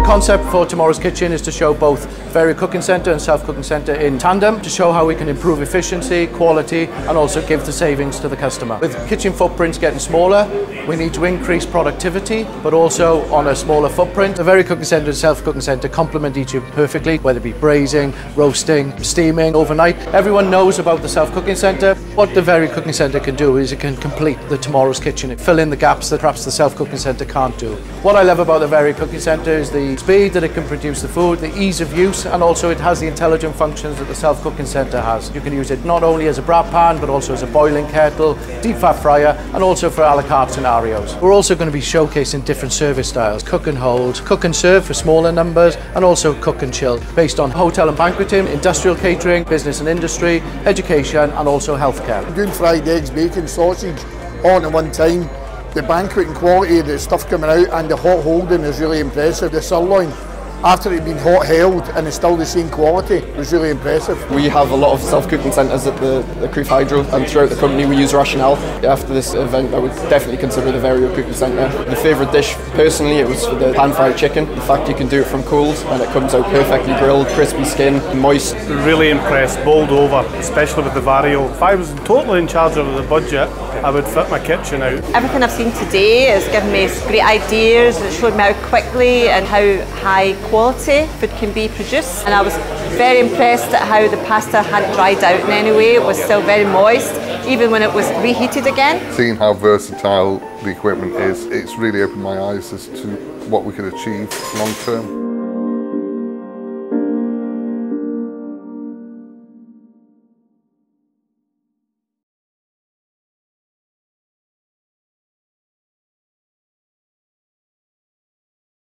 concept for tomorrow's kitchen is to show both Vario Cooking Centre and Self Cooking Centre in tandem, to show how we can improve efficiency, quality, and also give the savings to the customer. With kitchen footprints getting smaller, we need to increase productivity, but also on a smaller footprint. The Vario Cooking Centre and Self Cooking Centre complement each other perfectly, whether it be braising, roasting, steaming, overnight. Everyone knows about the Self Cooking Centre. What the Vario Cooking Centre can do is it can complete the tomorrow's kitchen, fill in the gaps that perhaps the Self Cooking Centre can't do. What I love about the Vario Cooking Centre is the speed that it can produce the food, the ease of use, and also it has the intelligent functions that the Self Cooking Centre has. You can use it not only as a brat pan, but also as a boiling kettle, deep fat fryer, and also for a la carte scenarios. We're also going to be showcasing different service styles: cook and hold, cook and serve for smaller numbers, and also cook and chill, based on hotel and banqueting, industrial catering, business and industry, education, and also healthcare. Doing fried eggs, bacon, sausage, all at one time. The banqueting quality of the stuff coming out and the hot holding is really impressive. The sirloin, after it had been hot held and it's still the same quality, was really impressive. We have a lot of self-cooking centres at the Crieff Hydro, and throughout the company we use Rationale. After this event I would definitely consider the Vario Cooking Centre. The favourite dish personally, it was for the pan-fried chicken. The fact you can do it from coals and it comes out perfectly grilled, crispy skin, moist. Really impressed, bowled over, especially with the Vario. If I was totally in charge of the budget, I would fit my kitchen out. Everything I've seen today has given me great ideas. It showed me how quickly and how high quality food can be produced, and I was very impressed at how the pasta hadn't dried out in any way. It was still very moist even when it was reheated again. Seeing how versatile the equipment is, it's really opened my eyes as to what we can achieve long term.